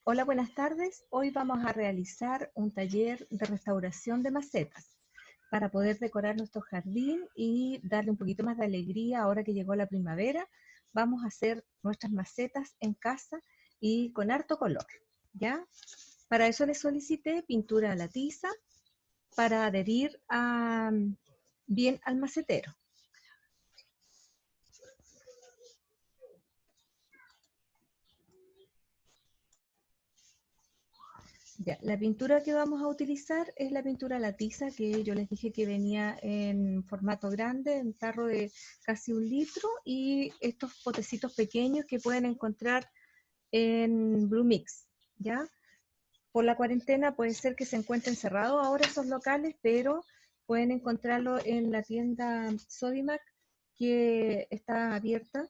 Hola, buenas tardes. Hoy vamos a realizar un taller de restauración de macetas para poder decorar nuestro jardín y darle un poquito más de alegría ahora que llegó la primavera. Vamos a hacer nuestras macetas en casa y con harto color, ¿ya? Para eso les solicité pintura a la tiza para adherir bien al macetero. Ya, la pintura que vamos a utilizar es la pintura a la tiza, que yo les dije que venía en formato grande, en tarro de casi 1 litro, y estos potecitos pequeños que pueden encontrar en Blue Mix, ¿ya? Por la cuarentena puede ser que se encuentren cerrados ahora esos locales, pero pueden encontrarlo en la tienda Sodimac, que está abierta,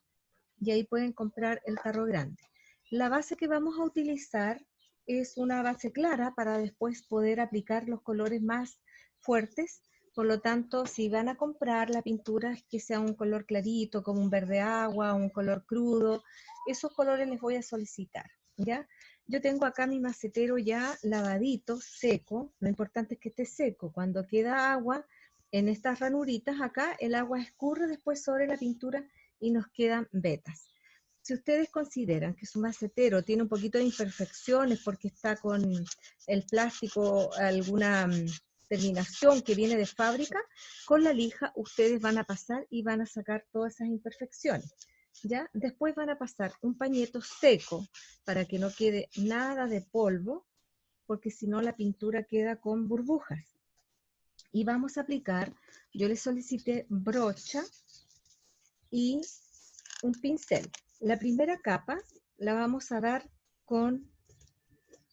y ahí pueden comprar el tarro grande. La base que vamos a utilizar es una base clara para después poder aplicar los colores más fuertes. Por lo tanto, si van a comprar la pintura que sea un color clarito, como un verde agua, un color crudo, esos colores les voy a solicitar, ¿ya? Yo tengo acá mi macetero ya lavadito, seco. Lo importante es que esté seco. Cuando queda agua en estas ranuritas acá, el agua escurre después sobre la pintura y nos quedan vetas. Si ustedes consideran que su macetero tiene un poquito de imperfecciones porque está con el plástico alguna terminación que viene de fábrica, con la lija ustedes van a pasar y van a sacar todas esas imperfecciones. ¿Ya? Después van a pasar un pañito seco para que no quede nada de polvo, porque si no la pintura queda con burbujas. Y vamos a aplicar, yo les solicité brocha y un pincel. La primera capa la vamos a dar con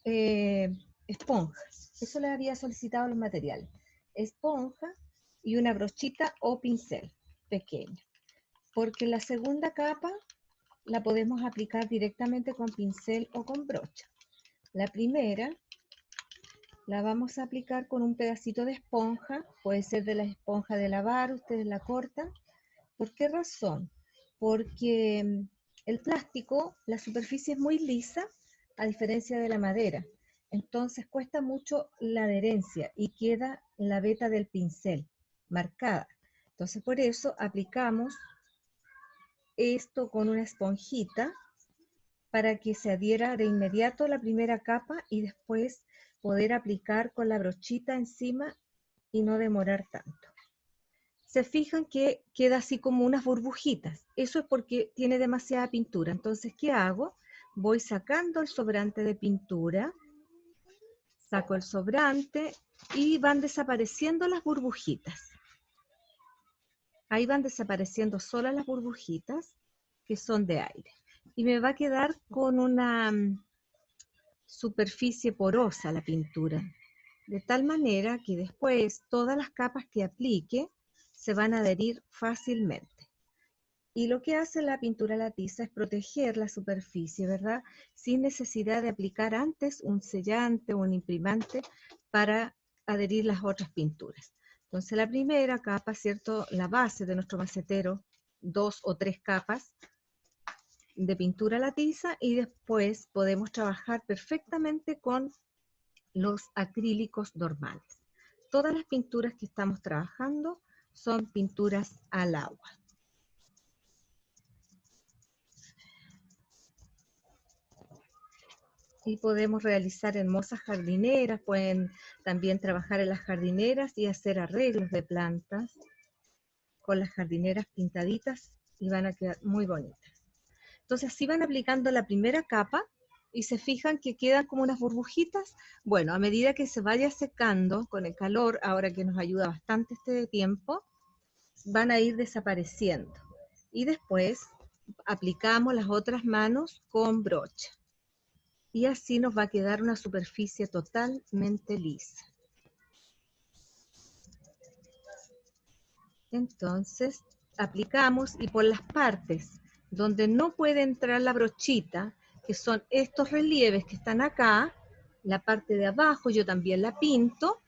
esponja. Eso le había solicitado los materiales. Esponja y una brochita o pincel pequeño. Porque la segunda capa la podemos aplicar directamente con pincel o con brocha. La primera la vamos a aplicar con un pedacito de esponja, puede ser de la esponja de lavar, ustedes la cortan. ¿Por qué razón? Porque el plástico, la superficie es muy lisa, a diferencia de la madera. Entonces cuesta mucho la adherencia y queda la veta del pincel marcada. Entonces por eso aplicamos esto con una esponjita para que se adhiera de inmediato la primera capa y después poder aplicar con la brochita encima y no demorar tanto. Se fijan que queda así como unas burbujitas. Eso es porque tiene demasiada pintura. Entonces, ¿qué hago? Voy sacando el sobrante de pintura, saco el sobrante y van desapareciendo las burbujitas. Ahí van desapareciendo solas las burbujitas que son de aire. Y me va a quedar con una superficie porosa la pintura, de tal manera que después todas las capas que aplique se van a adherir fácilmente. Y lo que hace la pintura a la tiza es proteger la superficie, ¿verdad? Sin necesidad de aplicar antes un sellante o un imprimante para adherir las otras pinturas. Entonces la primera capa, ¿cierto? La base de nuestro macetero, 2 o 3 capas de pintura a la tiza, y después podemos trabajar perfectamente con los acrílicos normales. Todas las pinturas que estamos trabajando son pinturas al agua. Y podemos realizar hermosas jardineras, pueden también trabajar en las jardineras y hacer arreglos de plantas con las jardineras pintaditas y van a quedar muy bonitas. Entonces así van aplicando la primera capa y se fijan que quedan como unas burbujitas. Bueno, a medida que se vaya secando con el calor, ahora que nos ayuda bastante este tiempo, van a ir desapareciendo. Y después aplicamos las otras manos con brocha. Y así nos va a quedar una superficie totalmente lisa. Entonces, aplicamos y por las partes donde no puede entrar la brochita, que son estos relieves que están acá, la parte de abajo yo también la pinto,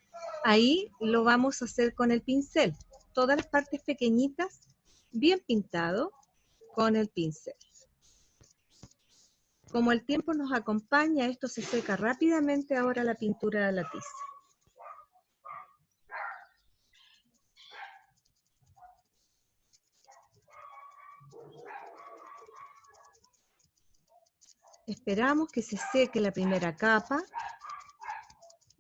ahí lo vamos a hacer con el pincel. Todas las partes pequeñitas, bien pintado con el pincel. Como el tiempo nos acompaña, esto se seca rápidamente ahora la pintura de la tiza. Esperamos que se seque la primera capa.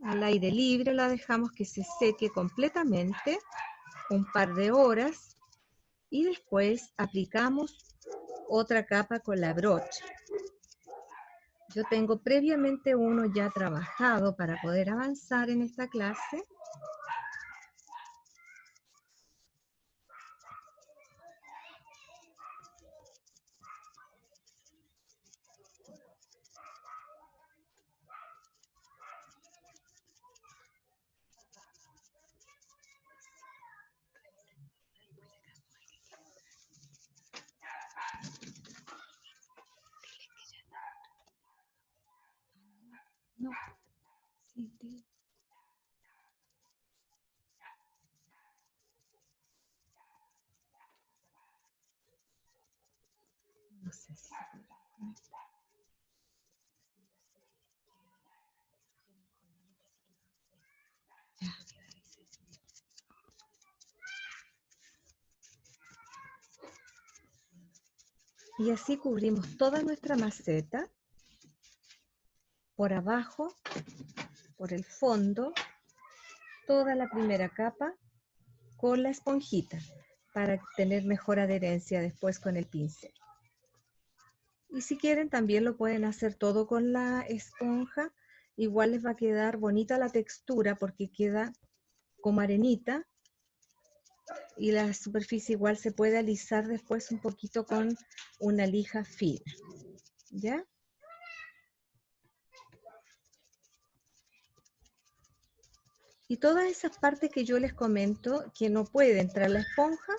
Al aire libre la dejamos que se seque completamente, un par de horas, y después aplicamos otra capa con la brocha. Yo tengo previamente uno ya trabajado para poder avanzar en esta clase. No, sí, no sé si se podrá conectar. Ya. Y así cubrimos toda nuestra maceta, por abajo, por el fondo, toda la primera capa con la esponjita, para tener mejor adherencia después con el pincel. Y si quieren también lo pueden hacer todo con la esponja, igual les va a quedar bonita la textura porque queda como arenita, y la superficie igual se puede alisar después un poquito con una lija fina, ¿ya? Y todas esas partes que yo les comento que no puede entrar la esponja,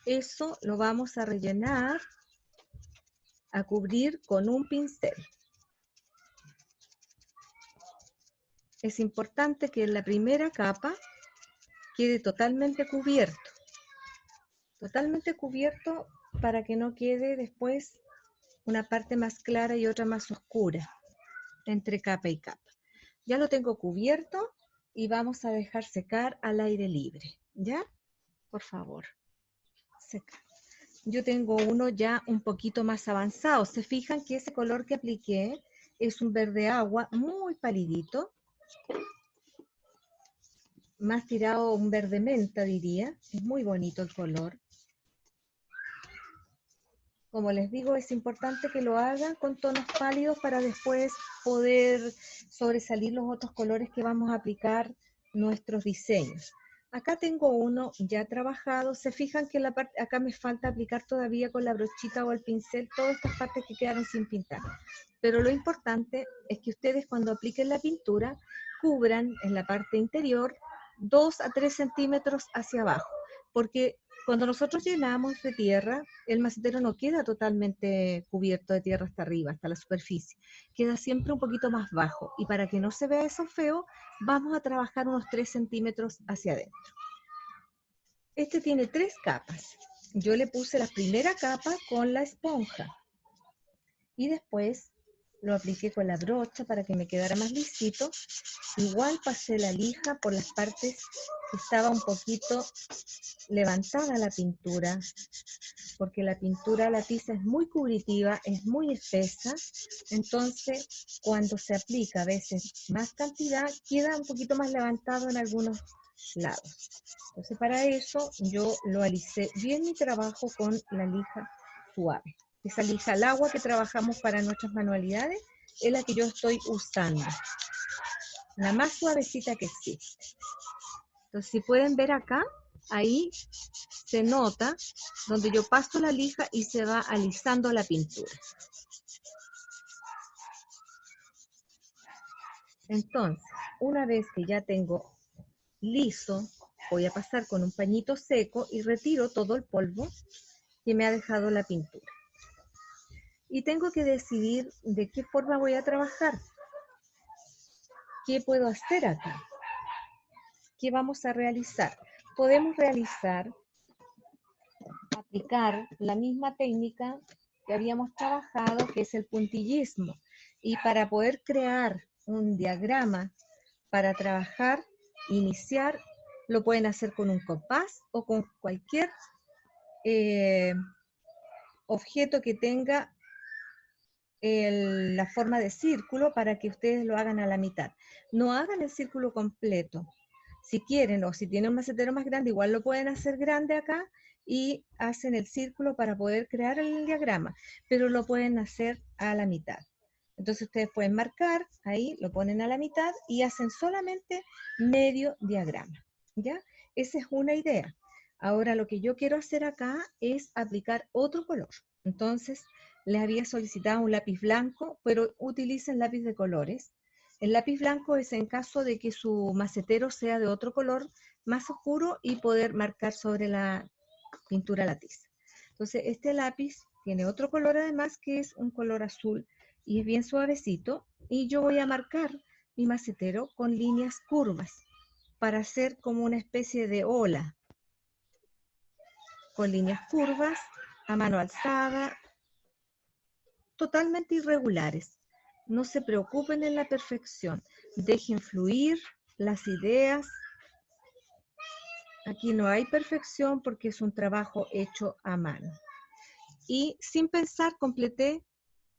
eso lo vamos a rellenar, a cubrir con un pincel. Es importante que en la primera capa quede totalmente cubierto para que no quede después una parte más clara y otra más oscura entre capa y capa. Ya lo tengo cubierto y vamos a dejar secar al aire libre, ¿ya? Por favor, seca. Yo tengo uno ya un poquito más avanzado. Se fijan que ese color que apliqué es un verde agua muy palidito, más tirado a un verde menta, diría. Es muy bonito el color. Como les digo, es importante que lo hagan con tonos pálidos para después poder sobresalir los otros colores que vamos a aplicar nuestros diseños. Acá tengo uno ya trabajado. Se fijan que acá me falta aplicar todavía con la brochita o el pincel todas estas partes que quedaron sin pintar. Pero lo importante es que ustedes cuando apliquen la pintura cubran en la parte interior 2 a 3 centímetros hacia abajo, porque cuando nosotros llenamos de tierra, el macetero no queda totalmente cubierto de tierra hasta arriba, hasta la superficie. Queda siempre un poquito más bajo. Y para que no se vea eso feo, vamos a trabajar unos 3 centímetros hacia adentro. Este tiene 3 capas. Yo le puse la primera capa con la esponja. Y después lo apliqué con la brocha para que me quedara más lisito. Igual pasé la lija por las partes que estaba un poquito levantada la pintura, porque la pintura, la tiza es muy cubritiva, es muy espesa, entonces cuando se aplica a veces más cantidad, queda un poquito más levantado en algunos lados. Entonces para eso yo lo alicé bien mi trabajo con la lija suave. Esa lija al agua que trabajamos para nuestras manualidades es la que yo estoy usando, la más suavecita que existe. Entonces si pueden ver acá, ahí se nota donde yo paso la lija y se va alisando la pintura. Entonces, una vez que ya tengo liso, voy a pasar con un pañito seco y retiro todo el polvo que me ha dejado la pintura. Y tengo que decidir de qué forma voy a trabajar. ¿Qué puedo hacer acá? ¿Qué vamos a realizar? Podemos aplicar la misma técnica que habíamos trabajado, que es el puntillismo. Y para poder crear un diagrama para trabajar, iniciar, lo pueden hacer con un compás o con cualquier eh, objeto que tenga la forma de círculo para que ustedes lo hagan a la mitad. No hagan el círculo completo. Si quieren o si tienen un macetero más grande, igual lo pueden hacer grande acá y hacen el círculo para poder crear el diagrama, pero lo pueden hacer a la mitad. Entonces ustedes pueden marcar, ahí lo ponen a la mitad y hacen solamente medio diagrama, ¿ya? Esa es una idea. Ahora lo que yo quiero hacer acá es aplicar otro color. Entonces les había solicitado un lápiz blanco, pero utilicen lápiz de colores. El lápiz blanco es en caso de que su macetero sea de otro color más oscuro y poder marcar sobre la pintura a la tiza. Entonces este lápiz tiene otro color además que es un color azul y es bien suavecito y yo voy a marcar mi macetero con líneas curvas para hacer como una especie de ola con líneas curvas a mano alzada, totalmente irregulares. No se preocupen en la perfección, dejen fluir las ideas. Aquí no hay perfección porque es un trabajo hecho a mano. Y sin pensar completé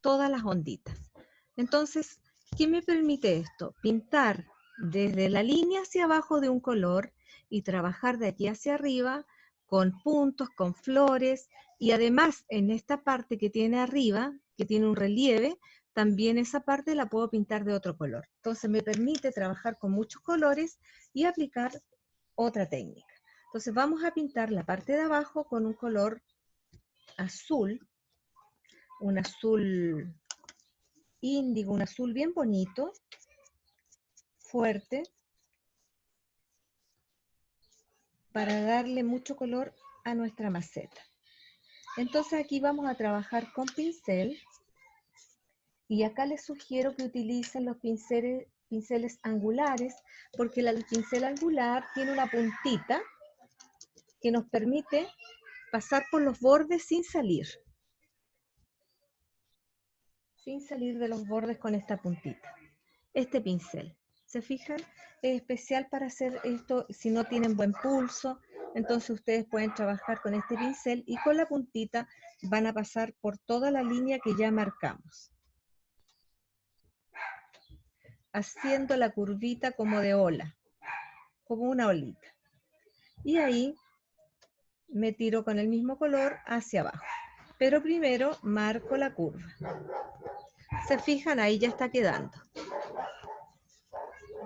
todas las onditas. Entonces, ¿qué me permite esto? Pintar desde la línea hacia abajo de un color y trabajar de aquí hacia arriba con puntos, con flores, y además en esta parte que tiene arriba, que tiene un relieve, también esa parte la puedo pintar de otro color. Entonces me permite trabajar con muchos colores y aplicar otra técnica. Entonces vamos a pintar la parte de abajo con un color azul, un azul índigo, un azul bien bonito, fuerte, para darle mucho color a nuestra maceta. Entonces aquí vamos a trabajar con pincel y acá les sugiero que utilicen los pinceles angulares porque el pincel angular tiene una puntita que nos permite pasar por los bordes sin salir de los bordes con esta puntita. Este pincel, ¿se fijan? Es especial para hacer esto si no tienen buen pulso, entonces ustedes pueden trabajar con este pincel y con la puntita van a pasar por toda la línea que ya marcamos, haciendo la curvita como de ola, como una olita. Y ahí me tiro con el mismo color hacia abajo, pero primero marco la curva. ¿Se fijan? Ahí ya está quedando.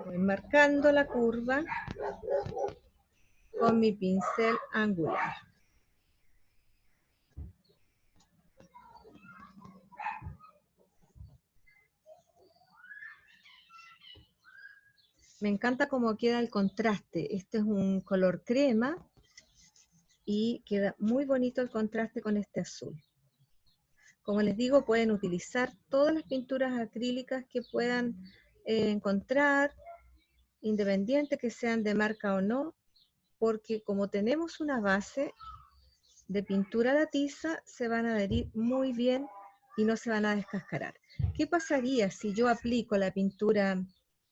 Voy marcando la curva con mi pincel angular. Me encanta cómo queda el contraste. Este es un color crema y queda muy bonito el contraste con este azul. Como les digo, pueden utilizar todas las pinturas acrílicas que puedan encontrar, independiente que sean de marca o no, porque como tenemos una base de pintura a la tiza, se van a adherir muy bien y no se van a descascarar. ¿Qué pasaría si yo aplico la pintura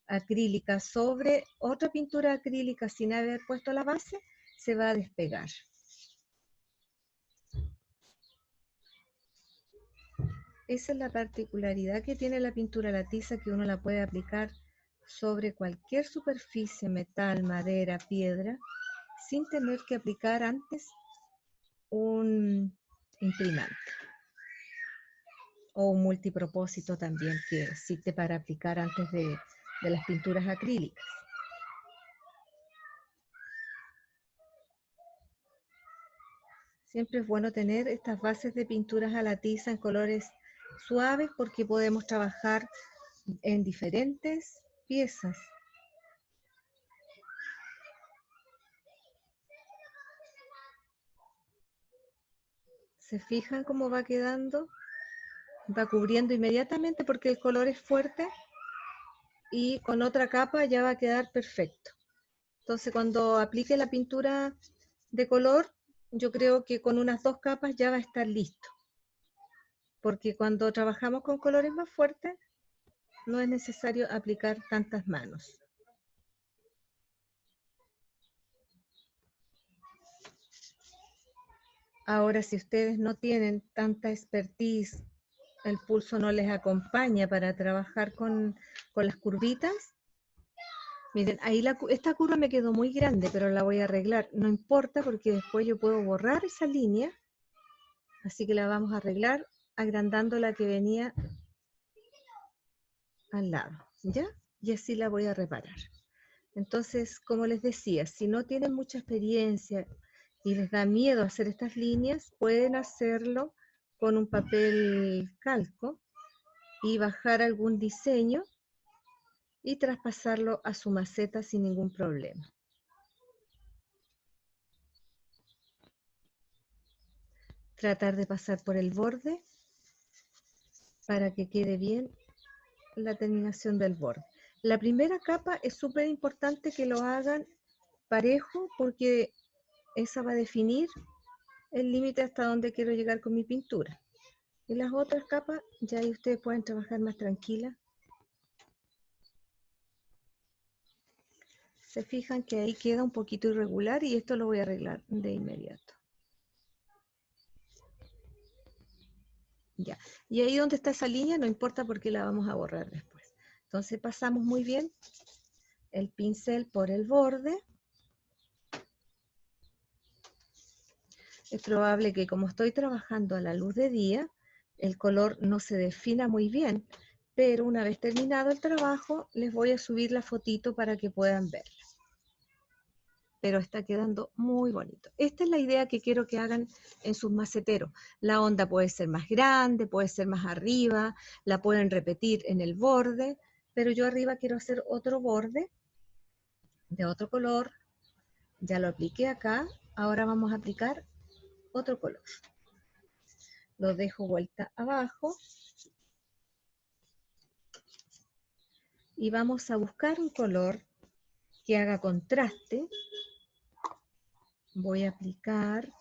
acrílica sobre otra pintura acrílica sin haber puesto la base? Se va a despegar. Esa es la particularidad que tiene la pintura a la tiza, que uno la puede aplicar sobre cualquier superficie, metal, madera, piedra, sin tener que aplicar antes un imprimante o un multipropósito también que existe para aplicar antes de las pinturas acrílicas. Siempre es bueno tener estas bases de pinturas a la tiza en colores suaves porque podemos trabajar en diferentes piezas. ¿Se fijan cómo va quedando? Va cubriendo inmediatamente porque el color es fuerte y con otra capa ya va a quedar perfecto. Entonces cuando aplique la pintura de color, yo creo que con unas 2 capas ya va a estar listo. porque cuando trabajamos con colores más fuertes, no es necesario aplicar tantas manos. Ahora, si ustedes no tienen tanta expertise, el pulso no les acompaña para trabajar con las curvitas, miren, ahí esta curva me quedó muy grande, pero la voy a arreglar. No importa porque después yo puedo borrar esa línea, así que la vamos a arreglar agrandando la que venía al lado, ¿ya? Y así la voy a reparar. Entonces, como les decía, si no tienen mucha experiencia y les da miedo hacer estas líneas, pueden hacerlo con un papel calco y bajar algún diseño y traspasarlo a su maceta sin ningún problema. Tratar de pasar por el borde para que quede bien la terminación del borde. La primera capa es súper importante que lo hagan parejo porque esa va a definir el límite hasta donde quiero llegar con mi pintura. Y las otras capas ya ahí ustedes pueden trabajar más tranquila. Se fijan que ahí queda un poquito irregular y esto lo voy a arreglar de inmediato. Ya. Y ahí donde está esa línea no importa porque la vamos a borrar después. Entonces pasamos muy bien el pincel por el borde. Es probable que como estoy trabajando a la luz de día, el color no se defina muy bien, pero una vez terminado el trabajo, les voy a subir la fotito para que puedan verla. Pero está quedando muy bonito. Esta es la idea que quiero que hagan en sus maceteros. La onda puede ser más grande, puede ser más arriba, la pueden repetir en el borde, pero yo arriba quiero hacer otro borde de otro color. Ya lo apliqué acá, ahora vamos a aplicar otro color. Lo dejo vuelta abajo y vamos a buscar un color que haga contraste. Voy a aplicar,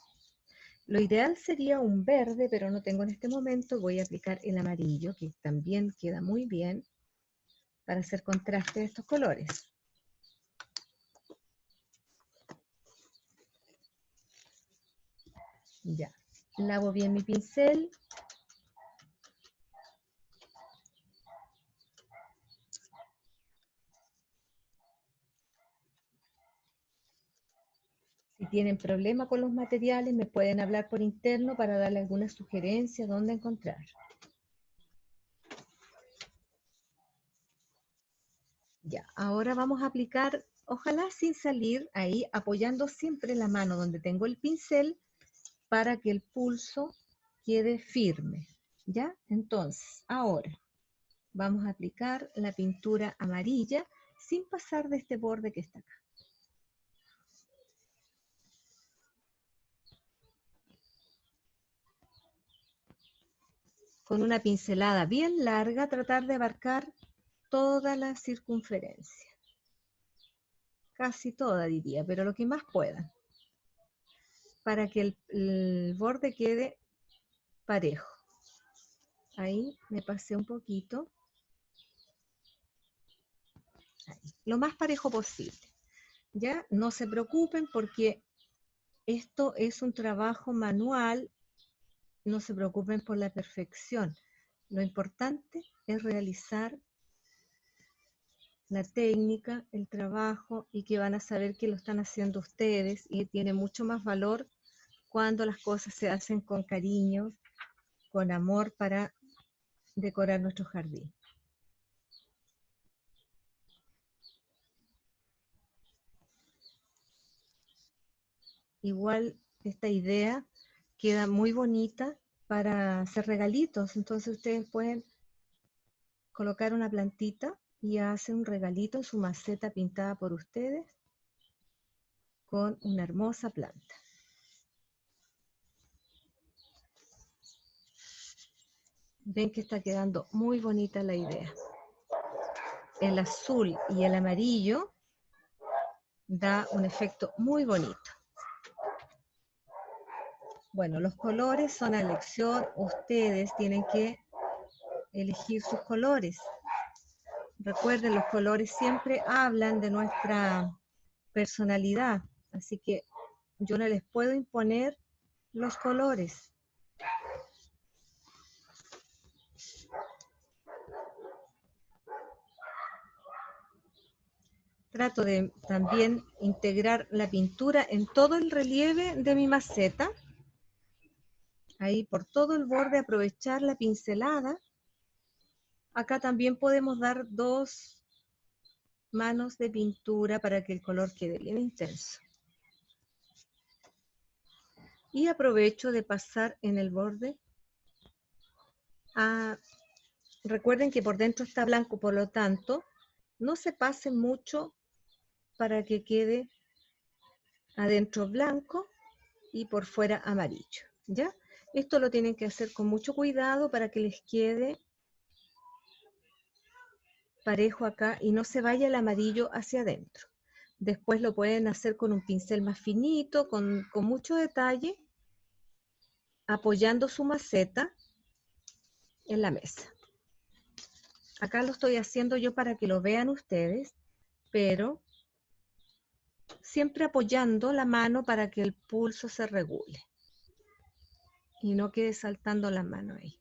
lo ideal sería un verde, pero no tengo en este momento. Voy a aplicar el amarillo, que también queda muy bien para hacer contraste de estos colores. Ya, lavo bien mi pincel. Si tienen problema con los materiales, me pueden hablar por interno para darle algunas sugerencias dónde encontrar. Ya, ahora vamos a aplicar, ojalá sin salir ahí, apoyando siempre la mano donde tengo el pincel para que el pulso quede firme. ¿Ya? Entonces, ahora vamos a aplicar la pintura amarilla sin pasar de este borde que está acá. Con una pincelada bien larga, tratar de abarcar toda la circunferencia. Casi toda diría, pero lo que más puedan. Para que el borde quede parejo. Ahí me pasé un poquito. Ahí. Lo más parejo posible. Ya, no se preocupen porque esto es un trabajo manual. No se preocupen por la perfección. Lo importante es realizar la técnica, el trabajo y que van a saber que lo están haciendo ustedes y tiene mucho más valor cuando las cosas se hacen con cariño, con amor para decorar nuestro jardín. Igual esta idea queda muy bonita para hacer regalitos, entonces ustedes pueden colocar una plantita y hacen un regalito en su maceta pintada por ustedes con una hermosa planta. Ven que está quedando muy bonita la idea. El azul y el amarillo da un efecto muy bonito. Bueno, los colores son a elección. Ustedes tienen que elegir sus colores. Recuerden, los colores siempre hablan de nuestra personalidad. Así que yo no les puedo imponer los colores. Trato de también integrar la pintura en todo el relieve de mi maceta. Ahí por todo el borde aprovechar la pincelada. Acá también podemos dar 2 manos de pintura para que el color quede bien intenso. Y aprovecho de pasar en el borde. Recuerden que por dentro está blanco, por lo tanto, no se pase mucho para que quede adentro blanco y por fuera amarillo, ¿ya? Esto lo tienen que hacer con mucho cuidado para que les quede parejo acá y no se vaya el amarillo hacia adentro. Después lo pueden hacer con un pincel más finito, con mucho detalle, apoyando su maceta en la mesa. Acá lo estoy haciendo yo para que lo vean ustedes, pero siempre apoyando la mano para que el pulso se regule y no quede saltando la mano ahí.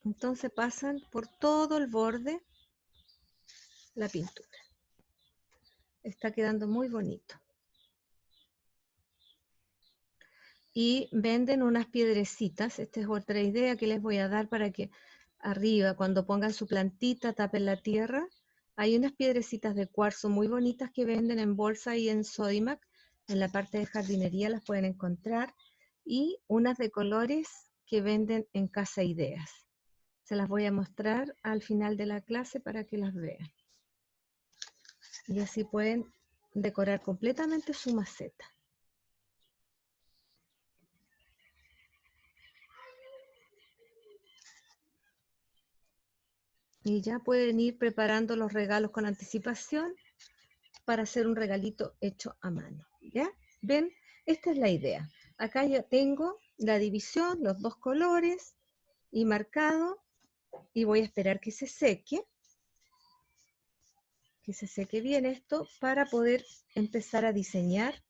Entonces pasan por todo el borde la pintura. Está quedando muy bonito. Y venden unas piedrecitas. Esta es otra idea que les voy a dar para que arriba, cuando pongan su plantita, tapen la tierra. Hay unas piedrecitas de cuarzo muy bonitas que venden en bolsa y en Sodimac. En la parte de jardinería las pueden encontrar. Y unas de colores que venden en Casa Ideas. Se las voy a mostrar al final de la clase para que las vean. Y así pueden decorar completamente su maceta. Y ya pueden ir preparando los regalos con anticipación para hacer un regalito hecho a mano. ¿Ya? ¿Ven? Esta es la idea. Acá ya tengo la división, los 2 colores y marcado. Y voy a esperar que se seque bien esto para poder empezar a diseñar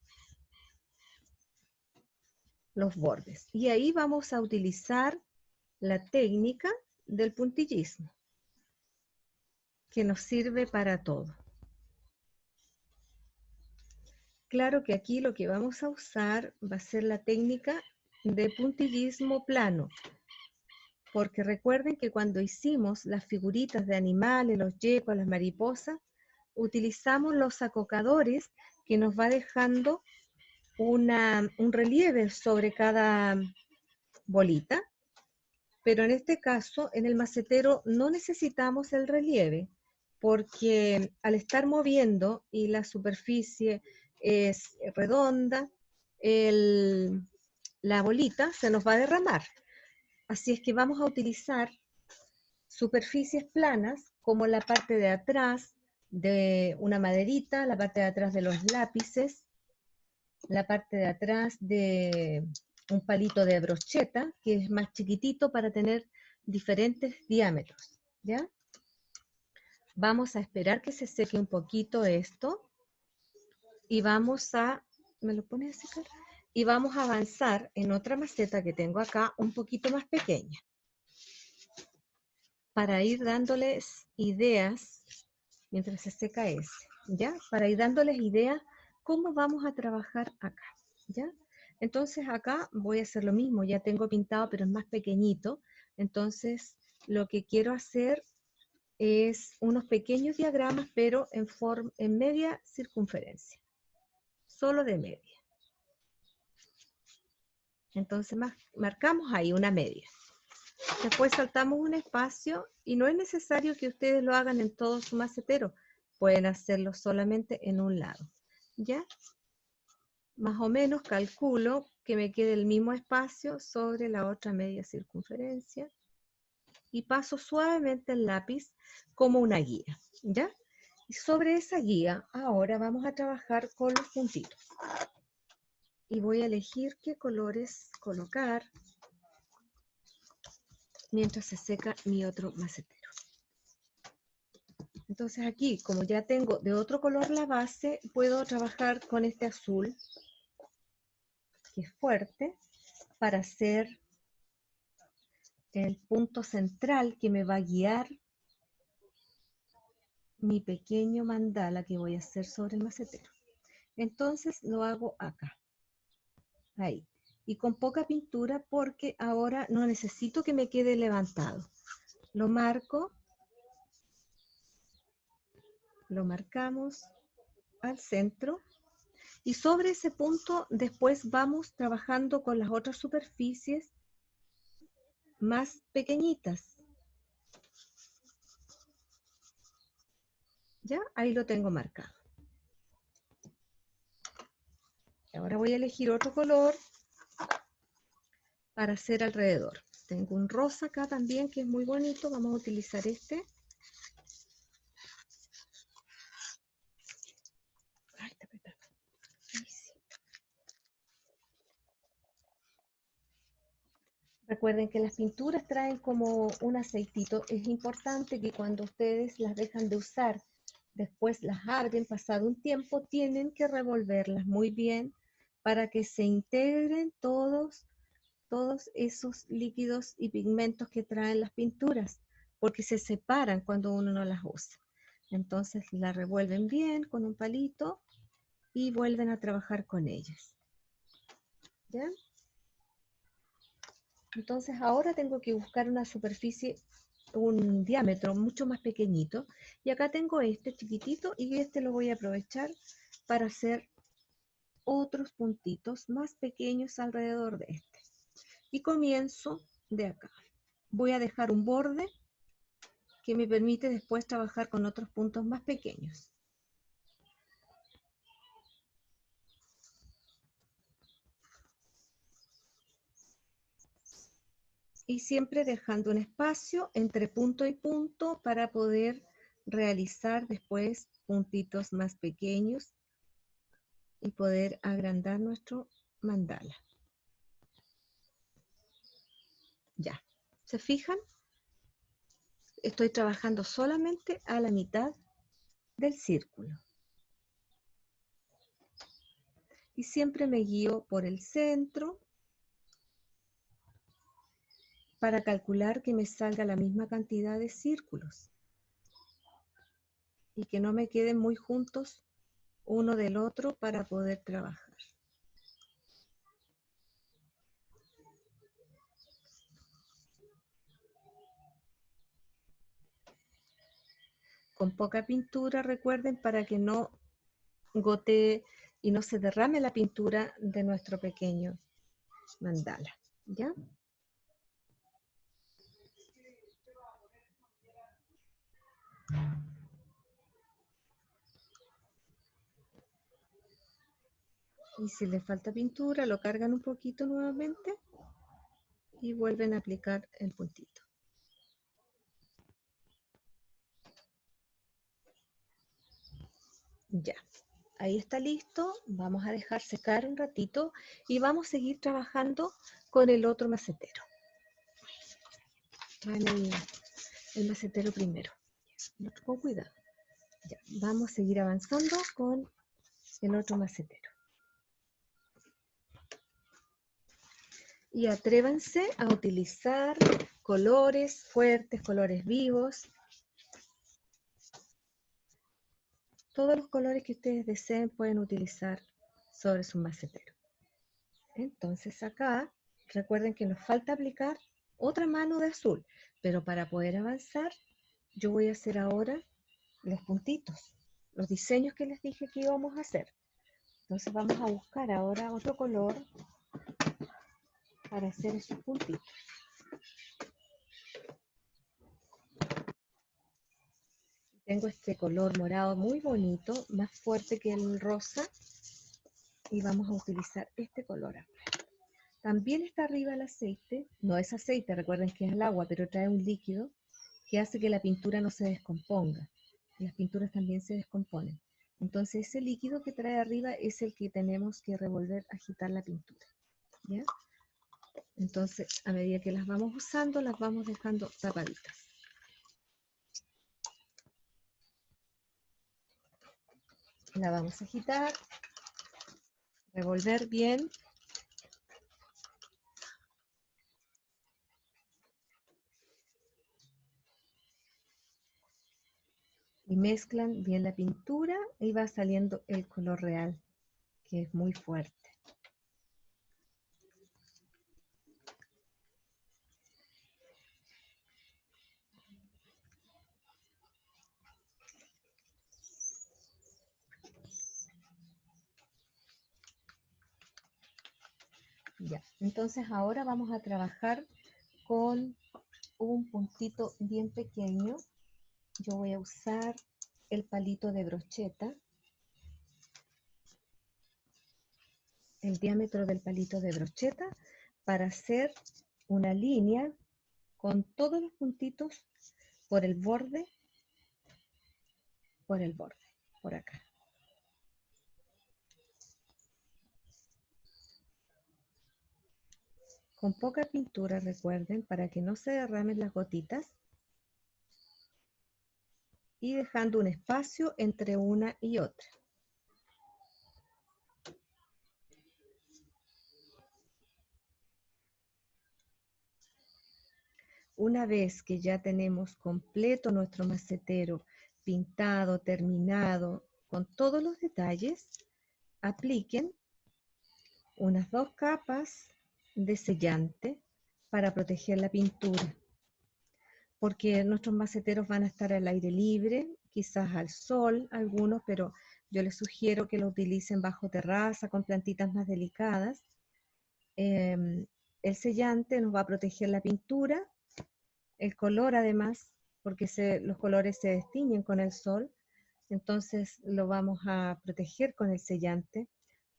los bordes. Y ahí vamos a utilizar la técnica del puntillismo, que nos sirve para todo. Claro que aquí lo que vamos a usar va a ser la técnica de puntillismo plano, porque recuerden que cuando hicimos las figuritas de animales, los yecos, las mariposas, utilizamos los acocadores que nos va dejando un relieve sobre cada bolita, pero en este caso, en el macetero no necesitamos el relieve, porque al estar moviendo y la superficie es redonda, la bolita se nos va a derramar. Así es que vamos a utilizar superficies planas como la parte de atrás de una maderita, la parte de atrás de los lápices, la parte de atrás de un palito de brocheta, que es más chiquitito para tener diferentes diámetros, ¿ya? Vamos a esperar que se seque un poquito esto y vamos a, ¿me lo pone a secar? Y vamos a avanzar en otra maceta que tengo acá, un poquito más pequeña, para ir dándoles ideas, mientras se seca ese, ¿ya? Para ir dándoles ideas cómo vamos a trabajar acá, ¿ya? Entonces acá voy a hacer lo mismo, ya tengo pintado, pero es más pequeñito. Entonces lo que quiero hacer es unos pequeños diagramas, pero en media circunferencia, solo de media. Entonces marcamos ahí una media. Después saltamos un espacio y no es necesario que ustedes lo hagan en todo su macetero. Pueden hacerlo solamente en un lado, ¿ya? Más o menos calculo que me quede el mismo espacio sobre la otra media circunferencia y paso suavemente el lápiz como una guía, ¿ya? Y sobre esa guía ahora vamos a trabajar con los puntitos. y voy a elegir qué colores colocar mientras se seca mi otro macetero. Entonces aquí, como ya tengo de otro color la base, puedo trabajar con este azul, que es fuerte, para hacer el punto central que me va a guiar mi pequeño mandala que voy a hacer sobre el macetero. Entonces lo hago acá, ahí. Y con poca pintura porque ahora no necesito que me quede levantado. Lo marco, lo marcamos al centro y sobre ese punto después vamos trabajando con las otras superficies más pequeñitas. ¿Ya? Ahí lo tengo marcado. Ahora voy a elegir otro color para hacer alrededor. Tengo un rosa acá también que es muy bonito. Vamos a utilizar este. Ay, está apretado. Ahí sí. Recuerden que las pinturas traen como un aceitito. Es importante que cuando ustedes las dejan de usar, después las abren, pasado un tiempo, tienen que revolverlas muy bien para que se integren todos esos líquidos y pigmentos que traen las pinturas, porque se separan cuando uno no las usa. Entonces la revuelven bien con un palito y vuelven a trabajar con ellas. ¿Ya? Entonces ahora tengo que buscar una superficie, un diámetro mucho más pequeñito. Y acá tengo este chiquitito y este lo voy a aprovechar para hacer otros puntitos más pequeños alrededor de este. Y comienzo de acá. Voy a dejar un borde que me permite después trabajar con otros puntos más pequeños. Y siempre dejando un espacio entre punto y punto para poder realizar después puntitos más pequeños y poder agrandar nuestro mandala. Ya, ¿se fijan? Estoy trabajando solamente a la mitad del círculo. Y siempre me guío por el centro para calcular que me salga la misma cantidad de círculos y que no me queden muy juntos uno del otro para poder trabajar. Con poca pintura, recuerden, para que no gotee y no se derrame la pintura de nuestro pequeño mandala. ¿Ya? Y si les falta pintura, lo cargan un poquito nuevamente y vuelven a aplicar el puntito. Ya, ahí está listo. Vamos a dejar secar un ratito y vamos a seguir trabajando con el otro macetero. Traen el macetero primero. Con cuidado. Ya, vamos a seguir avanzando con el otro macetero. Y atrévanse a utilizar colores fuertes, colores vivos. Todos los colores que ustedes deseen pueden utilizar sobre su macetero. Entonces acá, recuerden que nos falta aplicar otra mano de azul, pero para poder avanzar, yo voy a hacer ahora los puntitos, los diseños que les dije que íbamos a hacer. Entonces vamos a buscar ahora otro color para hacer esos puntitos. Tengo este color morado muy bonito, más fuerte que el rosa, y vamos a utilizar este color acá. También está arriba el aceite, no es aceite, recuerden que es el agua, pero trae un líquido que hace que la pintura no se descomponga. Las pinturas también se descomponen. Entonces ese líquido que trae arriba es el que tenemos que revolver, agitar la pintura, ¿ya? Entonces, a medida que las vamos usando, las vamos dejando tapaditas. La vamos a agitar, revolver bien. Y mezclan bien la pintura y va saliendo el color real, que es muy fuerte. Ya, entonces ahora vamos a trabajar con un puntito bien pequeño. Yo voy a usar el palito de brocheta, el diámetro del palito de brocheta, para hacer una línea con todos los puntitos por el borde, por acá. Con poca pintura, recuerden, para que no se derramen las gotitas. Y dejando un espacio entre una y otra. Una vez que ya tenemos completo nuestro macetero pintado, terminado, con todos los detalles, apliquen unas 2 capas de sellante para proteger la pintura, porque nuestros maceteros van a estar al aire libre, quizás al sol algunos, pero yo les sugiero que lo utilicen bajo terraza con plantitas más delicadas. El sellante nos va a proteger la pintura, el color además, porque los colores se destiñen con el sol, entonces lo vamos a proteger con el sellante.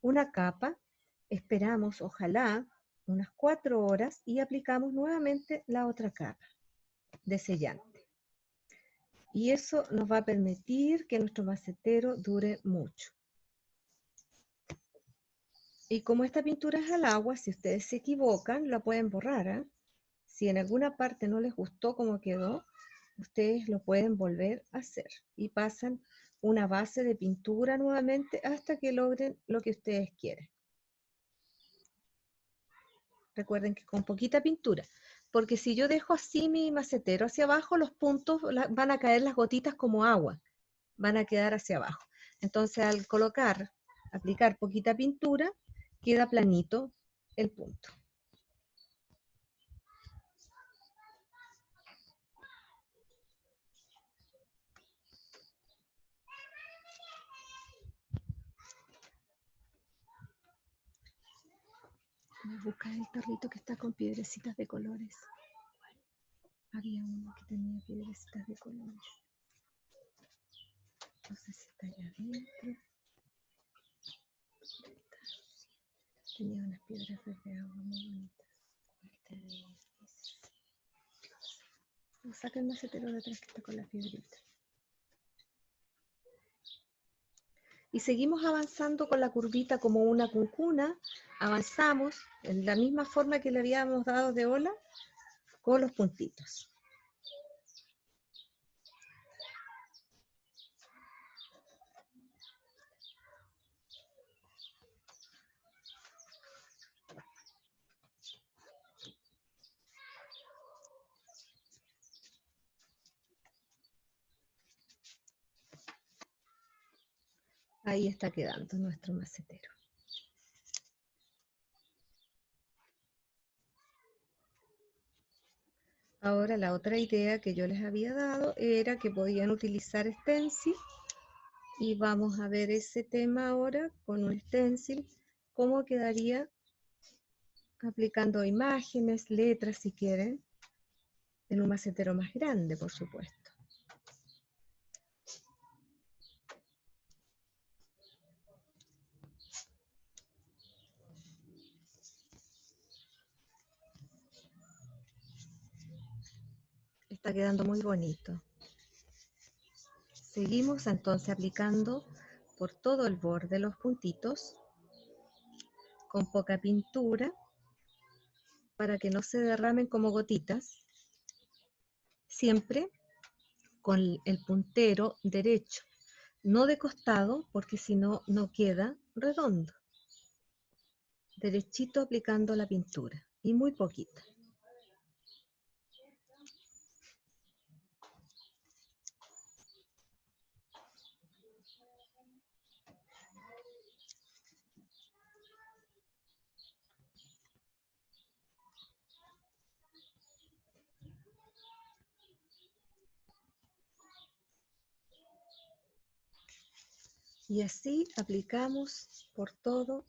Una capa, esperamos ojalá unas 4 horas y aplicamos nuevamente la otra capa de sellante. Y eso nos va a permitir que nuestro macetero dure mucho. Y como esta pintura es al agua, si ustedes se equivocan, la pueden borrar, ¿eh? Si en alguna parte no les gustó cómo quedó, ustedes lo pueden volver a hacer y pasan una base de pintura nuevamente hasta que logren lo que ustedes quieren. Recuerden que con poquita pintura, porque si yo dejo así mi macetero hacia abajo, los puntos van a caer las gotitas como agua, van a quedar hacia abajo. Entonces al aplicar poquita pintura, queda planito el punto. Voy a buscar el tarrito que está con piedrecitas de colores. Había uno que tenía piedrecitas de colores. No sé si está allá adentro. Tenía unas piedras de agua muy bonitas. Saca el macetero de atrás que está con las piedritas. Y seguimos avanzando con la curvita como una cuncuna. Avanzamos en la misma forma que le habíamos dado de ola con los puntitos. Ahí está quedando nuestro macetero. Ahora la otra idea que yo les había dado era que podían utilizar stencil y vamos a ver ese tema ahora con un stencil, cómo quedaría aplicando imágenes, letras si quieren, en un macetero más grande, por supuesto. Está quedando muy bonito. Seguimos entonces aplicando por todo el borde los puntitos con poca pintura para que no se derramen como gotitas, siempre con el puntero derecho, no de costado porque si no, no queda redondo. Derechito aplicando la pintura y muy poquita. Y así aplicamos por todo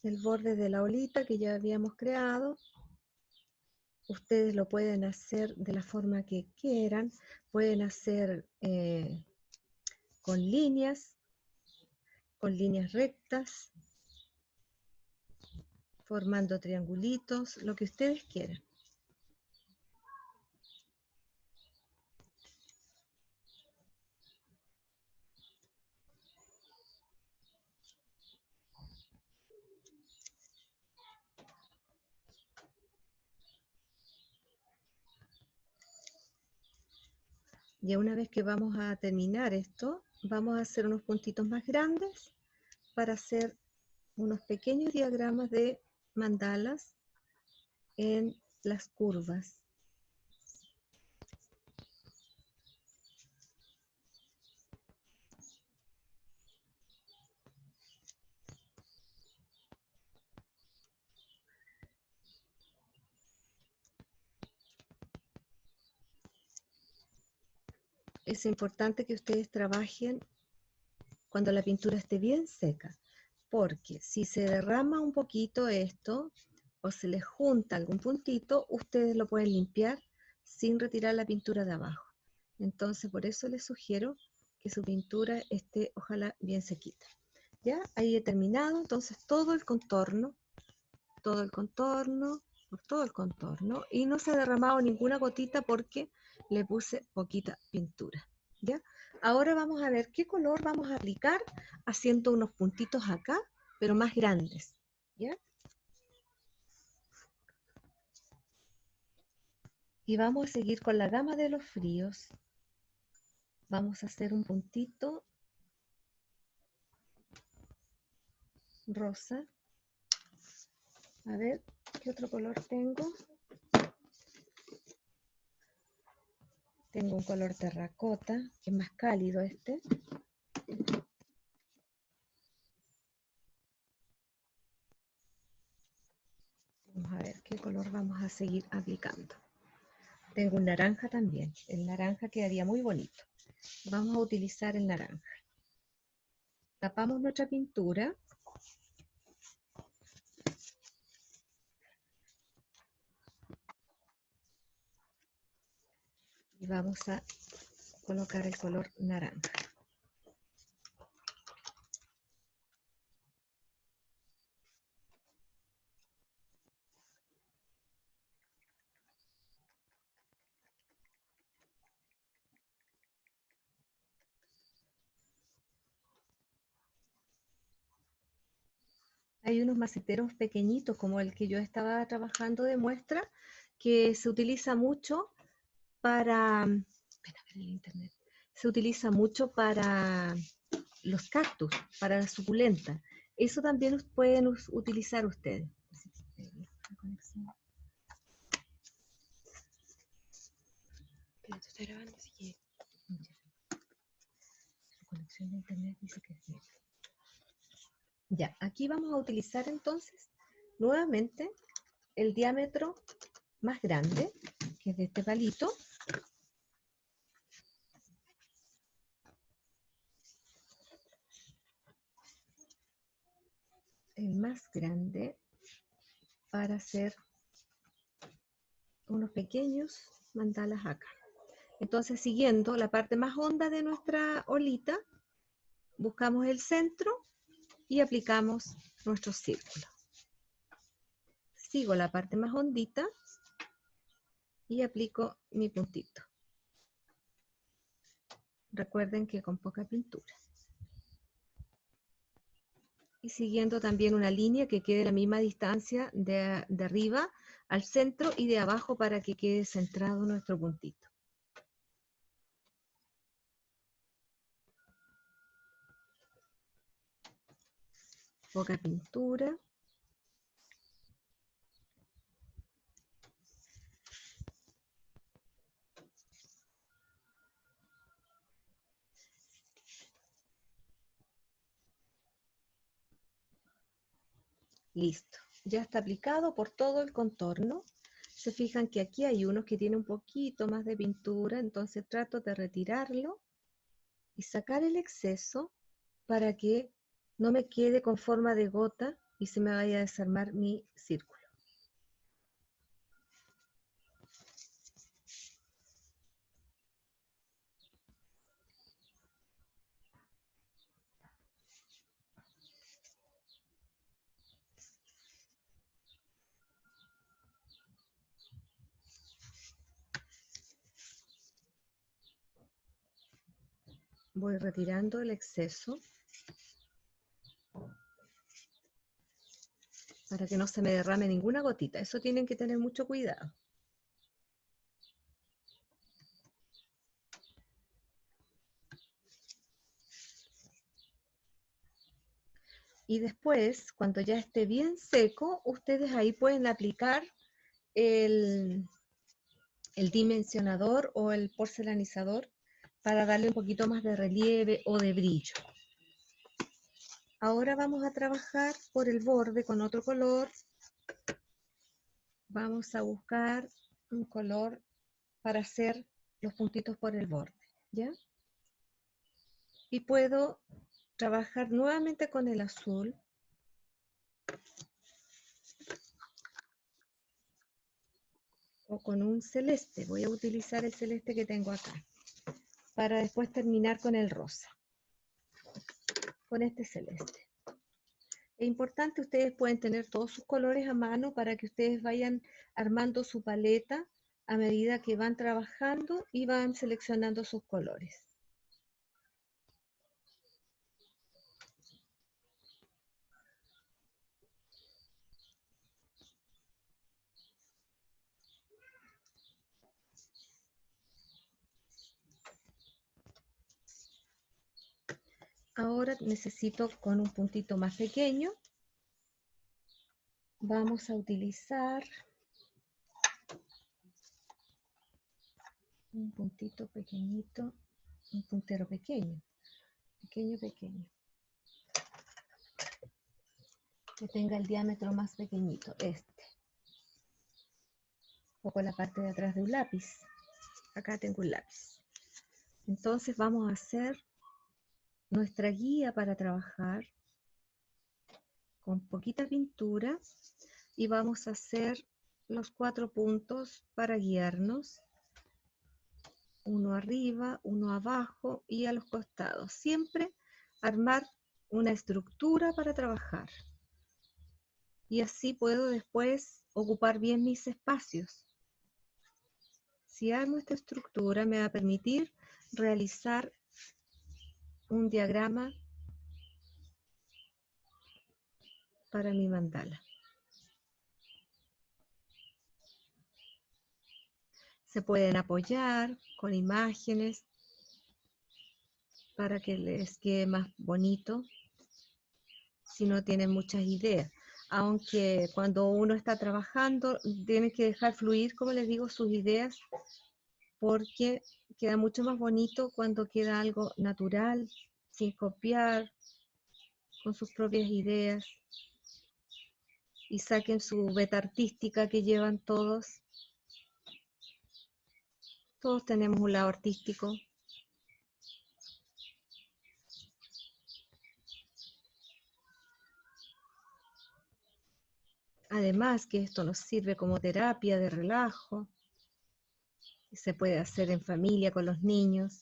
el borde de la olita que ya habíamos creado. Ustedes lo pueden hacer de la forma que quieran, pueden hacer con líneas rectas, formando triangulitos, lo que ustedes quieran. Ya una vez que vamos a terminar esto, vamos a hacer unos puntitos más grandes para hacer unos pequeños diagramas de mandalas en las curvas. Es importante que ustedes trabajen cuando la pintura esté bien seca, porque si se derrama un poquito esto o se les junta algún puntito, ustedes lo pueden limpiar sin retirar la pintura de abajo. Entonces, por eso les sugiero que su pintura esté, ojalá, bien sequita. Ya, ahí he terminado, entonces todo el contorno, por todo el contorno, y no se ha derramado ninguna gotita porque le puse poquita pintura. ¿Ya? Ahora vamos a ver qué color vamos a aplicar haciendo unos puntitos acá, pero más grandes. ¿Ya? Y vamos a seguir con la gama de los fríos. Vamos a hacer un puntito rosa. A ver, ¿qué otro color tengo? Tengo un color terracota, que es más cálido este. Vamos a ver qué color vamos a seguir aplicando. Tengo un naranja también. El naranja quedaría muy bonito. Vamos a utilizar el naranja. Tapamos nuestra pintura. Y vamos a colocar el color naranja. Hay unos maceteros pequeñitos como el que yo estaba trabajando de muestra que se utiliza mucho para, ven a ver el internet, se utiliza mucho para los cactus, para la suculenta. Eso también pueden utilizar ustedes. Pero tú estás grabando, sí. Su conexión de internet dice que sí. Ya, aquí vamos a utilizar entonces nuevamente el diámetro más grande, que es de este palito. El más grande para hacer unos pequeños mandalas acá. Entonces, siguiendo la parte más honda de nuestra olita, buscamos el centro y aplicamos nuestros círculos. Sigo la parte más hondita y aplico mi puntito. Recuerden que con poca pintura. y siguiendo también una línea que quede a la misma distancia de arriba al centro y de abajo para que quede centrado nuestro puntito. Poca pintura. Listo, ya está aplicado por todo el contorno. Se fijan que aquí hay unos que tienen un poquito más de pintura, entonces trato de retirarlo y sacar el exceso para que no me quede con forma de gota y se me vaya a desarmar mi círculo. Voy retirando el exceso para que no se me derrame ninguna gotita. Eso tienen que tener mucho cuidado. Y después, cuando ya esté bien seco, ustedes ahí pueden aplicar el dimensionador o el porcelanizador para darle un poquito más de relieve o de brillo. Ahora vamos a trabajar por el borde con otro color. Vamos a buscar un color para hacer los puntitos por el borde, ¿ya? Y puedo trabajar nuevamente con el azul. O con un celeste. Voy a utilizar el celeste que tengo acá. Para después terminar con el rosa. Con este celeste. Es importante, ustedes pueden tener todos sus colores a mano para que ustedes vayan armando su paleta a medida que van trabajando y van seleccionando sus colores. Ahora necesito con un puntito más pequeño. Vamos a utilizar un puntito pequeñito, un puntero pequeño, pequeño. Que tenga el diámetro más pequeñito, este. O con la parte de atrás de un lápiz. Acá tengo un lápiz. Entonces vamos a hacer nuestra guía para trabajar con poquita pintura y vamos a hacer los 4 puntos para guiarnos. Uno arriba, uno abajo y a los costados. Siempre armar una estructura para trabajar. Y así puedo después ocupar bien mis espacios. Si armo esta estructura me va a permitir realizar un diagrama para mi mandala. Se pueden apoyar con imágenes para que les quede más bonito si no tienen muchas ideas. Aunque cuando uno está trabajando, tiene que dejar fluir, como les digo, sus ideas, porque queda mucho más bonito cuando queda algo natural, sin copiar, con sus propias ideas, y saquen su beta artística que llevan todos. Todos tenemos un lado artístico. Además que esto nos sirve como terapia de relajo. Se puede hacer en familia con los niños.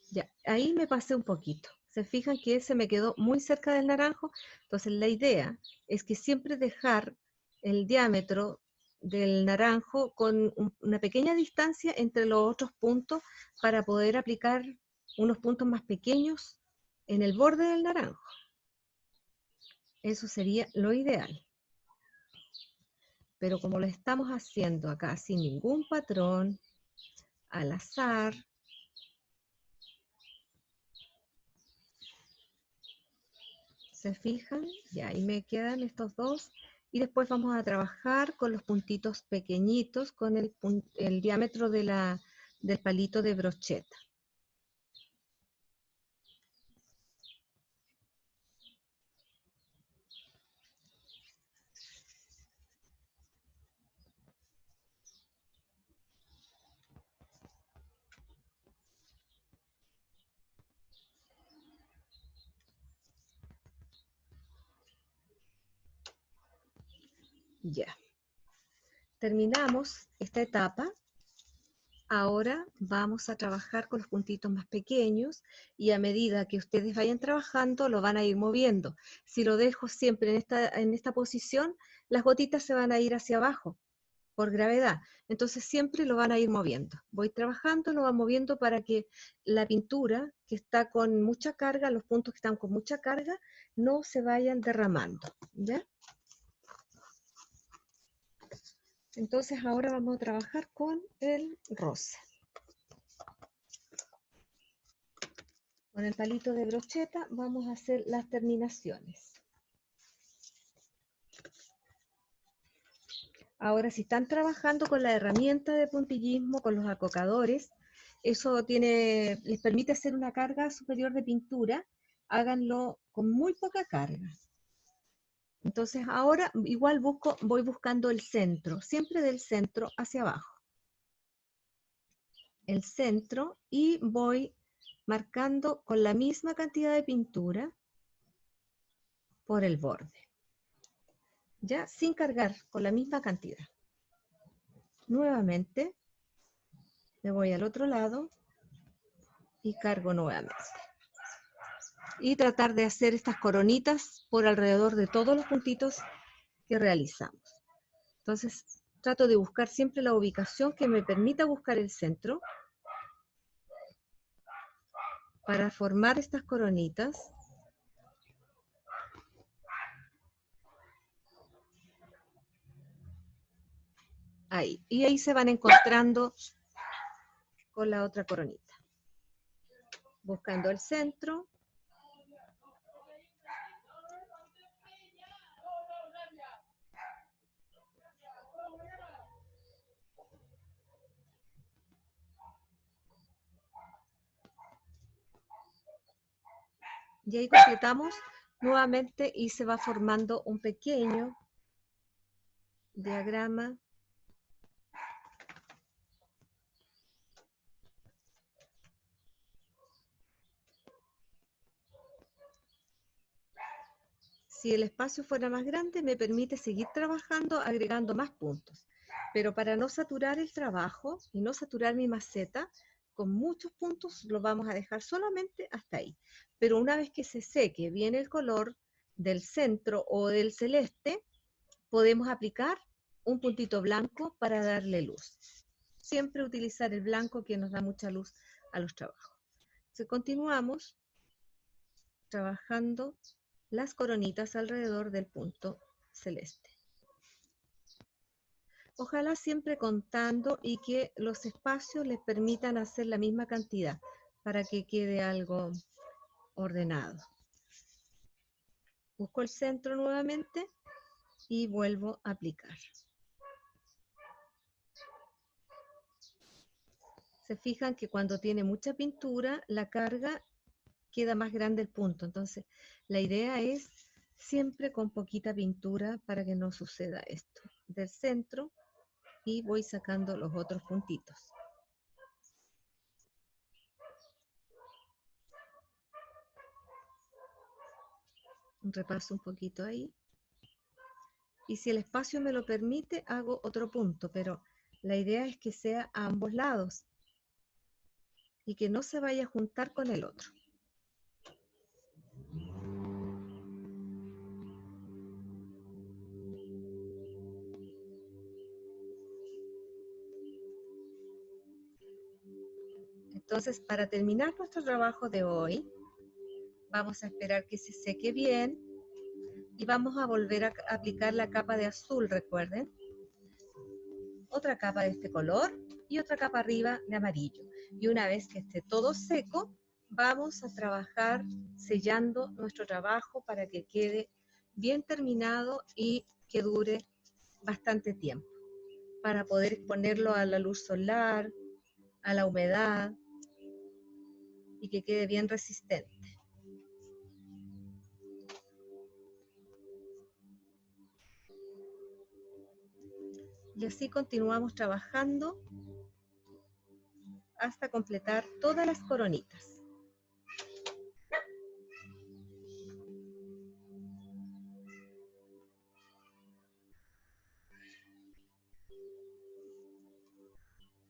Ya, ahí me pasé un poquito. Se fijan que ese me quedó muy cerca del naranjo. Entonces la idea es que siempre dejar el diámetro del naranjo con una pequeña distancia entre los otros puntos para poder aplicar unos puntos más pequeños en el borde del naranjo. Eso sería lo ideal. Pero como lo estamos haciendo acá sin ningún patrón, al azar, ¿se fijan? Y ahí me quedan estos dos. Y después vamos a trabajar con los puntitos pequeñitos, con el diámetro del palito de brocheta. Ya. Terminamos esta etapa. Ahora vamos a trabajar con los puntitos más pequeños y a medida que ustedes vayan trabajando lo van a ir moviendo. Si lo dejo siempre en esta posición, las gotitas se van a ir hacia abajo por gravedad. Entonces siempre lo van a ir moviendo. Voy trabajando, lo van moviendo para que la pintura que está con mucha carga, los puntos que están con mucha carga, no se vayan derramando. ¿Ya? Entonces ahora vamos a trabajar con el rosa. Con el palito de brocheta vamos a hacer las terminaciones. Ahora, si están trabajando con la herramienta de puntillismo, con los acocadores, eso les permite hacer una carga superior de pintura, háganlo con muy poca carga. Entonces ahora igual voy buscando el centro, siempre del centro hacia abajo. El centro, y voy marcando con la misma cantidad de pintura por el borde. Ya sin cargar, con la misma cantidad. Nuevamente me voy al otro lado y cargo nuevamente. Y tratar de hacer estas coronitas por alrededor de todos los puntitos que realizamos. Entonces trato de buscar siempre la ubicación que me permita buscar el centro para formar estas coronitas. Ahí. Y ahí se van encontrando con la otra coronita. Buscando el centro. Y ahí completamos nuevamente y se va formando un pequeño diagrama . Si el espacio fuera más grande, me permite seguir trabajando agregando más puntos. Pero para no saturar el trabajo y no saturar mi maceta, con muchos puntos lo vamos a dejar solamente hasta ahí. Pero una vez que se seque bien el color del centro o del celeste, podemos aplicar un puntito blanco para darle luz. Siempre utilizar el blanco, que nos da mucha luz a los trabajos. Entonces continuamos trabajando las coronitas alrededor del punto celeste. Ojalá siempre contando y que los espacios les permitan hacer la misma cantidad para que quede algo ordenado. Busco el centro nuevamente y vuelvo a aplicar. Se fijan que cuando tiene mucha pintura, la carga queda más grande el punto. Entonces, la idea es siempre con poquita pintura para que no suceda esto. Del centro, y voy sacando los otros puntitos. Repaso un poquito ahí. Y si el espacio me lo permite, hago otro punto, pero la idea es que sea a ambos lados y que no se vaya a juntar con el otro. Entonces, para terminar nuestro trabajo de hoy, Vamos a esperar que se seque bien y vamos a volver a aplicar la capa de azul, recuerden. Otra capa de este color y otra capa arriba de amarillo. Y una vez que esté todo seco, vamos a trabajar sellando nuestro trabajo para que quede bien terminado y que dure bastante tiempo, para poder exponerlo a la luz solar, a la humedad y que quede bien resistente. Y así continuamos trabajando hasta completar todas las coronitas.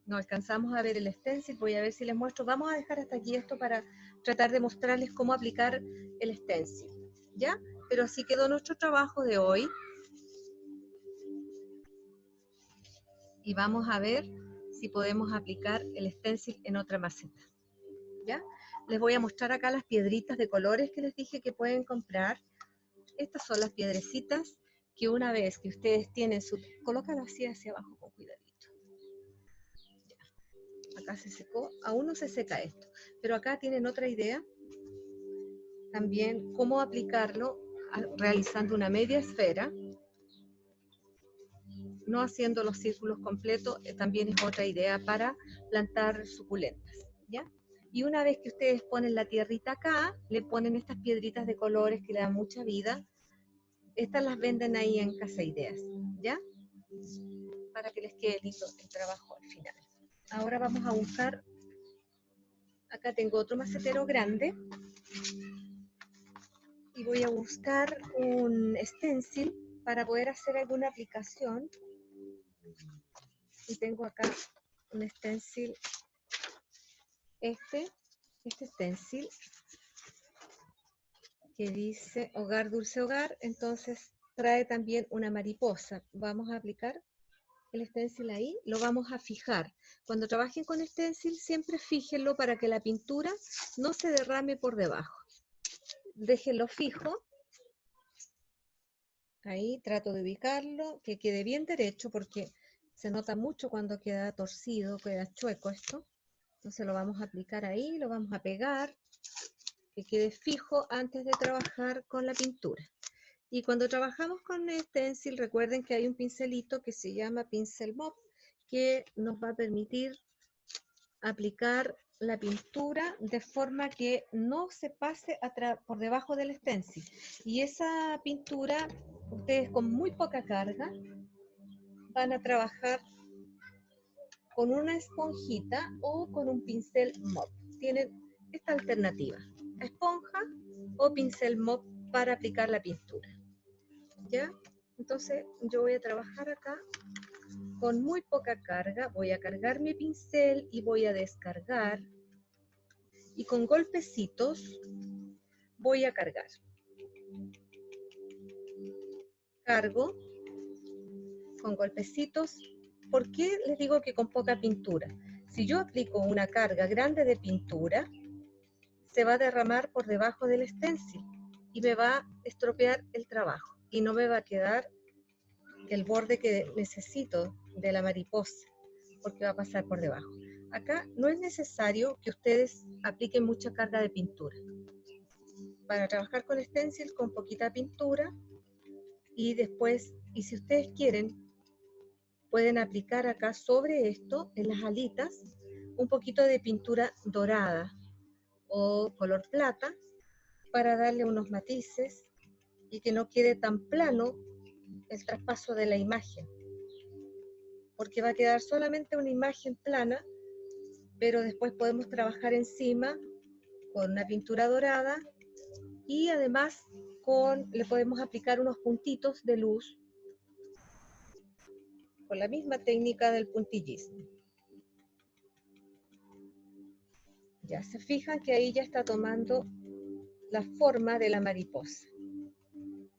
No alcanzamos a ver el stencil, voy a ver si les muestro. Vamos a dejar hasta aquí esto para tratar de mostrarles cómo aplicar el stencil, ¿ya? Pero así quedó nuestro trabajo de hoy. Y vamos a ver si podemos aplicar el stencil en otra maceta, ¿ya? Les voy a mostrar acá las piedritas de colores que les dije que pueden comprar. Estas son las piedrecitas que una vez que ustedes tienen su... Colócalo así hacia abajo con cuidadito. Ya. Acá se secó, aún no se seca esto, pero acá tienen otra idea. También cómo aplicarlo realizando una media esfera, no haciendo los círculos completos, también es otra idea para plantar suculentas, ¿ya? Y una vez que ustedes ponen la tierrita acá, le ponen estas piedritas de colores que le dan mucha vida. Estas las venden ahí en Casa Ideas, ¿ya? Para que les quede lindo el trabajo al final. Ahora vamos a buscar, acá tengo otro macetero grande, y voy a buscar un stencil para poder hacer alguna aplicación. Y tengo acá un stencil, este stencil, que dice Hogar Dulce Hogar, entonces trae también una mariposa. Vamos a aplicar el stencil ahí, lo vamos a fijar. Cuando trabajen con stencil, siempre fíjenlo para que la pintura no se derrame por debajo. Déjenlo fijo. Ahí trato de ubicarlo, que quede bien derecho, porque se nota mucho cuando queda torcido, queda chueco esto. Entonces lo vamos a aplicar ahí, lo vamos a pegar, que quede fijo antes de trabajar con la pintura. Y cuando trabajamos con stencil, recuerden que hay un pincelito que se llama pincel mop, que nos va a permitir aplicar la pintura de forma que no se pase por debajo del stencil. Y esa pintura, ustedes con muy poca carga, van a trabajar con una esponjita o con un pincel mop. Tienen esta alternativa, esponja o pincel mop para aplicar la pintura. ¿Ya? Entonces yo voy a trabajar acá con muy poca carga, voy a cargar mi pincel y voy a descargar, y con golpecitos voy a cargar. Cargo con golpecitos. ¿Por qué les digo que con poca pintura? Si yo aplico una carga grande de pintura, se va a derramar por debajo del stencil y me va a estropear el trabajo y no me va a quedar el borde que necesito de la mariposa, porque va a pasar por debajo. Acá no es necesario que ustedes apliquen mucha carga de pintura. Para trabajar con stencil, con poquita pintura, y después, y si ustedes quieren, pueden aplicar acá sobre esto, en las alitas, un poquito de pintura dorada o color plata, para darle unos matices y que no quede tan plano el traspaso de la imagen, porque va a quedar solamente una imagen plana, pero después podemos trabajar encima con una pintura dorada y además le podemos aplicar unos puntitos de luz con la misma técnica del puntillismo. Ya se fijan que ahí ya está tomando la forma de la mariposa.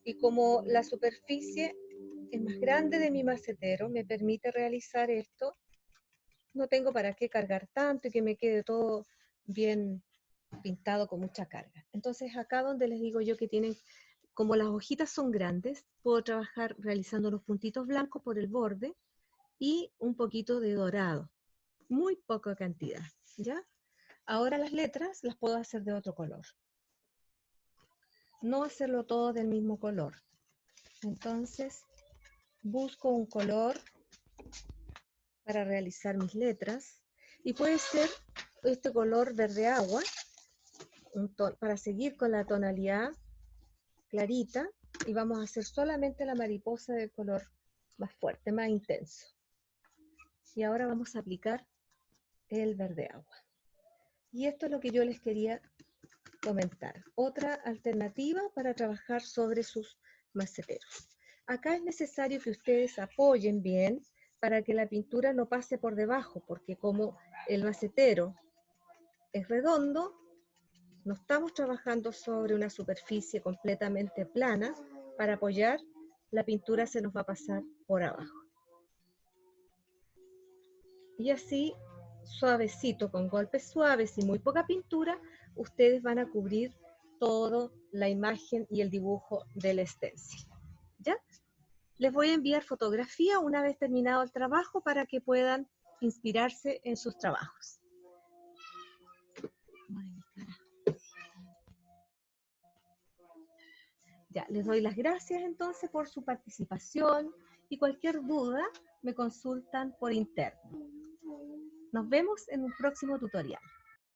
Y como la superficie es más grande de mi macetero, me permite realizar esto. No tengo para qué cargar tanto y que me quede todo bien pintado con mucha carga. Entonces acá donde les digo yo que tienen, como las hojitas son grandes, puedo trabajar realizando los puntitos blancos por el borde y un poquito de dorado, muy poca cantidad, ¿ya? Ahora las letras las puedo hacer de otro color. No hacerlo todo del mismo color. Entonces busco un color para realizar mis letras y puede ser este color verde agua para seguir con la tonalidad clarita y vamos a hacer solamente la mariposa de color más fuerte, más intenso. Y ahora vamos a aplicar el verde agua. Y esto es lo que yo les quería comentar. Otra alternativa para trabajar sobre sus maceteros. Acá es necesario que ustedes apoyen bien para que la pintura no pase por debajo, porque como el macetero es redondo, no estamos trabajando sobre una superficie completamente plana. Para apoyar, la pintura se nos va a pasar por abajo. Y así, suavecito, con golpes suaves y muy poca pintura, ustedes van a cubrir toda la imagen y el dibujo del stencil. ¿Ya? Les voy a enviar fotografía una vez terminado el trabajo para que puedan inspirarse en sus trabajos. Ya, les doy las gracias entonces por su participación y cualquier duda me consultan por interno. Nos vemos en un próximo tutorial.